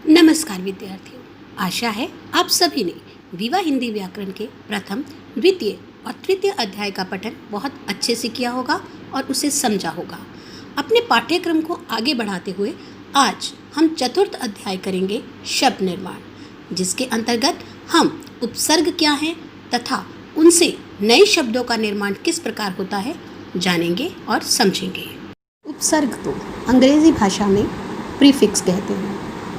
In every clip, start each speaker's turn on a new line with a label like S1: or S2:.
S1: नमस्कार विद्यार्थियों, आशा है आप सभी ने विवा हिंदी व्याकरण के प्रथम, द्वितीय और तृतीय अध्याय का पठन बहुत अच्छे से किया होगा और उसे समझा होगा। अपने पाठ्यक्रम को आगे बढ़ाते हुए आज हम चतुर्थ अध्याय करेंगे शब्द निर्माण, जिसके अंतर्गत हम उपसर्ग क्या हैं तथा उनसे नए शब्दों का निर्माण किस प्रकार होता है जानेंगे और समझेंगे। उपसर्ग को अंग्रेजी भाषा में प्रीफिक्स कहते हैं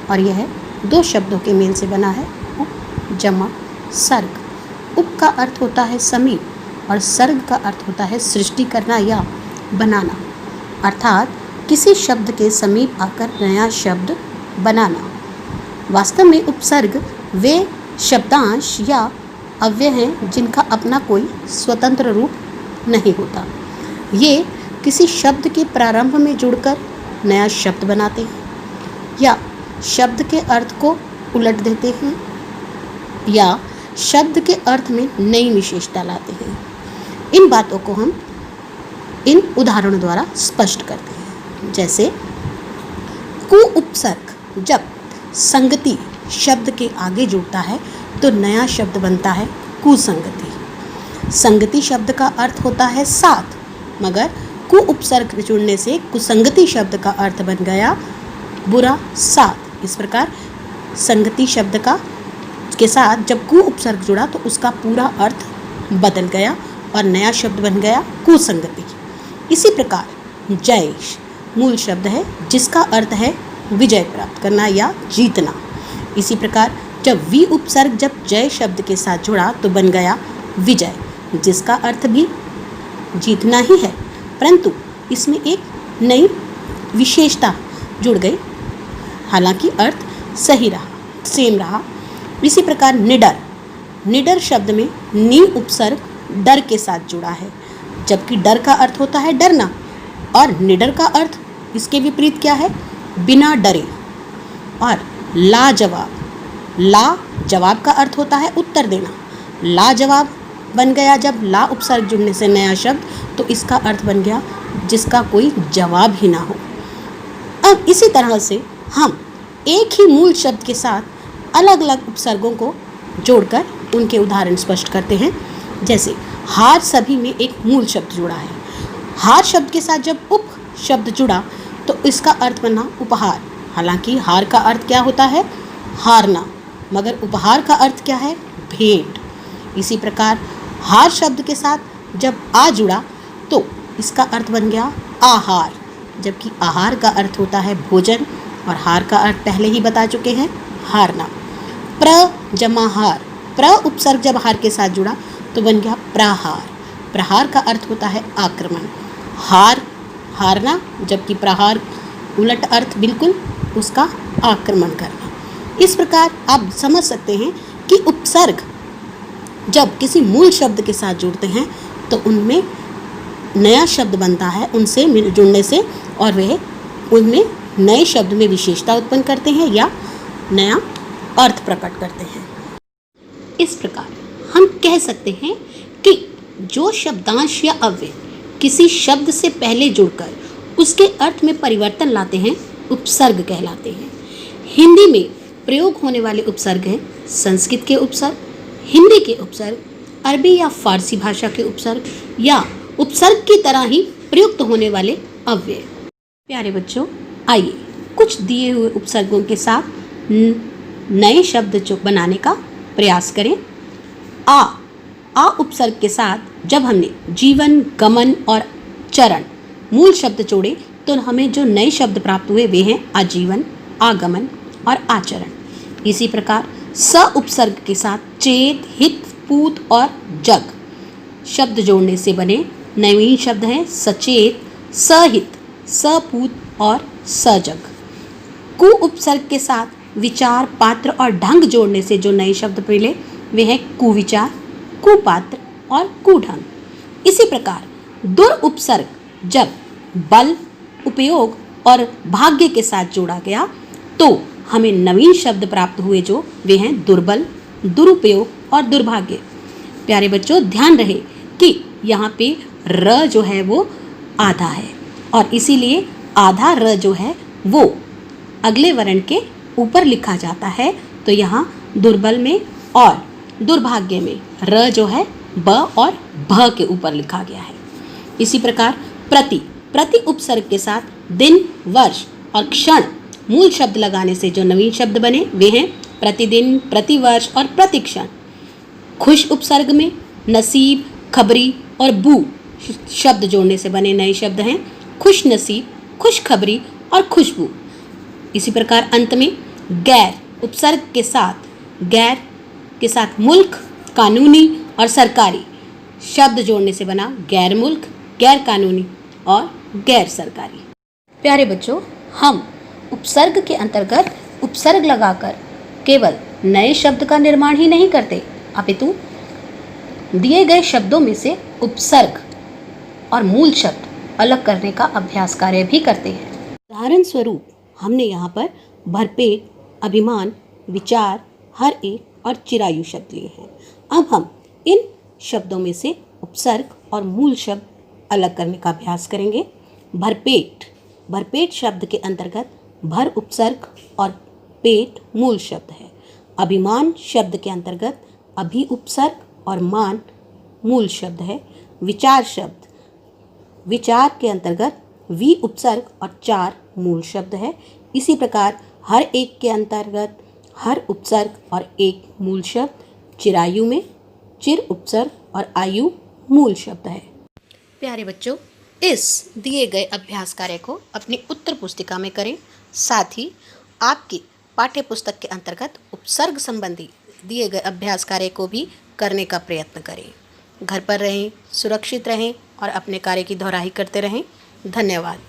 S1: और यह दो शब्दों के मेल से बना है, उप जमा सर्ग। उप का अर्थ होता है समीप और सर्ग का अर्थ होता है सृष्टि करना या बनाना, अर्थात किसी शब्द के समीप आकर नया शब्द बनाना। वास्तव में उपसर्ग वे शब्दांश या अव्यय हैं जिनका अपना कोई स्वतंत्र रूप नहीं होता। ये किसी शब्द के प्रारंभ में जुड़कर नया शब्द बनाते हैं या शब्द के अर्थ को उलट देते हैं या शब्द के अर्थ में नई विशेषता लाते हैं। इन बातों को हम इन उदाहरणों द्वारा स्पष्ट करते हैं। जैसे कु उपसर्ग जब संगति शब्द के आगे जुड़ता है तो नया शब्द बनता है कुसंगति। संगति शब्द का अर्थ होता है साथ, मगर कु उपसर्ग जुड़ने से कुसंगति शब्द का अर्थ बन गया बुरा साथ। इस प्रकार संगति शब्द के साथ जब कु उपसर्ग जुड़ा तो उसका पूरा अर्थ बदल गया और नया शब्द बन गया कुसंगति। इसी प्रकार जय मूल शब्द है जिसका अर्थ है विजय प्राप्त करना या जीतना। इसी प्रकार जब वी उपसर्ग जब जय शब्द के साथ जुड़ा तो बन गया विजय, जिसका अर्थ भी जीतना ही है, परंतु इसमें एक नई विशेषता जुड़ गई, हालांकि अर्थ सही रहा, सेम रहा। इसी प्रकार निडर, निडर शब्द में नी उपसर्ग डर के साथ जुड़ा है, जबकि डर का अर्थ होता है डरना और निडर का अर्थ इसके विपरीत क्या है, बिना डरे। और लाजवाब, ला जवाब का अर्थ होता है उत्तर देना, लाजवाब बन गया जब ला उपसर्ग जुड़ने से नया शब्द, तो इसका अर्थ बन गया जिसका कोई जवाब ही ना हो। अब इसी तरह से हम एक ही मूल शब्द के साथ अलग अलग उपसर्गों को जोड़कर उनके उदाहरण स्पष्ट करते हैं। जैसे हार सभी में एक मूल शब्द जुड़ा है, हार शब्द के साथ जब उप शब्द जुड़ा तो इसका अर्थ बना उपहार। हालांकि हार का अर्थ क्या होता है, हारना, मगर उपहार का अर्थ क्या है, भेंट। इसी प्रकार हार शब्द के साथ जब आ जुड़ा तो इसका अर्थ बन गया आहार, जबकि आहार का अर्थ होता है भोजन और हार का अर्थ पहले ही बता चुके हैं, हारना। प्र जमा हार, प्र उपसर्ग जब हार के साथ जुड़ा तो बन गया प्रहार, प्रहार का अर्थ होता है आक्रमण। हार हारना, जबकि प्रहार उलट अर्थ बिल्कुल उसका आक्रमण करना। इस प्रकार आप समझ सकते हैं कि उपसर्ग जब किसी मूल शब्द के साथ जुड़ते हैं तो उनमें नया शब्द बनता है उनसे मिल जुड़ने से, और वह उनमें नए शब्द में विशेषता उत्पन्न करते हैं या नया अर्थ प्रकट करते हैं। इस प्रकार हम कह सकते हैं कि जो शब्दांश या अव्यय किसी शब्द से पहले जुड़कर उसके अर्थ में परिवर्तन लाते हैं उपसर्ग कहलाते हैं। हिंदी में प्रयोग होने वाले उपसर्ग हैं संस्कृत के उपसर्ग, हिंदी के उपसर्ग, अरबी या फारसी भाषा के उपसर्ग या उपसर्ग की तरह ही प्रयुक्त होने वाले अव्यय। प्यारे बच्चों, आइए कुछ दिए हुए उपसर्गों के साथ नए शब्द जो बनाने का प्रयास करें। आ उपसर्ग के साथ जब हमने जीवन, गमन और चरण मूल शब्द जोड़े तो हमें जो नए शब्द प्राप्त हुए वे हैं आजीवन, आगमन और आचरण। इसी प्रकार स उपसर्ग के साथ चेत, हित, पूत और जग शब्द जोड़ने से बने नवीन शब्द हैं सचेत, सहित, सपूत और सजग। कु उपसर्ग के साथ विचार, पात्र और ढंग जोड़ने से जो नए शब्द मिले वे हैं कुविचार, कुपात्र और कुढंग। इसी प्रकार दुर उपसर्ग जब बल, उपयोग और भाग्य के साथ जोड़ा गया तो हमें नवीन शब्द प्राप्त हुए जो वे हैं दुर्बल, दुरुपयोग और दुर्भाग्य। प्यारे बच्चों, ध्यान रहे कि यहाँ पे र जो है वो आधा है और इसीलिए आधा र जो है वो अगले वर्ण के ऊपर लिखा जाता है तो यहाँ दुर्बल में और दुर्भाग्य में र जो है ब और भ के ऊपर लिखा गया है। इसी प्रकार प्रति उपसर्ग के साथ दिन, वर्ष और क्षण मूल शब्द लगाने से जो नवीन शब्द बने वे हैं प्रतिदिन, प्रतिवर्ष और प्रतिक्षण। खुश उपसर्ग में नसीब, खबरी और बू शब्द जोड़ने से बने नए शब्द हैं खुश नसीब, खुश खबरी और खुशबू। इसी प्रकार अंत में गैर उपसर्ग के साथ मुल्क, कानूनी और सरकारी शब्द जोड़ने से बना गैर मुल्क, गैर कानूनी और गैर सरकारी। प्यारे बच्चों, हम उपसर्ग के अंतर्गत उपसर्ग लगाकर केवल नए शब्द का निर्माण ही नहीं करते, अपितु दिए गए शब्दों में से उपसर्ग और मूल शब्द अलग करने का अभ्यास कार्य भी करते हैं। उदाहरण स्वरूप हमने यहाँ पर भरपेट, अभिमान, विचार, हर एक और चिरायु शब्द लिए हैं। अब हम इन शब्दों में से उपसर्ग और मूल शब्द अलग करने का अभ्यास करेंगे। भरपेट शब्द के अंतर्गत भर उपसर्ग और पेट मूल शब्द है। अभिमान शब्द के अंतर्गत अभि उपसर्ग और मान मूल शब्द है। विचार के अंतर्गत वी उपसर्ग और चार मूल शब्द है। इसी प्रकार हर एक के अंतर्गत हर उपसर्ग और एक मूल शब्द। चिरायु में चिर उपसर्ग और आयु मूल शब्द है। प्यारे बच्चों, इस दिए गए अभ्यास कार्य को अपनी उत्तर पुस्तिका में करें। साथ ही आपकी पाठ्य पुस्तक के अंतर्गत उपसर्ग संबंधी दिए गए अभ्यास कार्य को भी करने का प्रयत्न करें। घर पर रहें, सुरक्षित रहें और अपने कार्य की दोहराई करते रहें। धन्यवाद।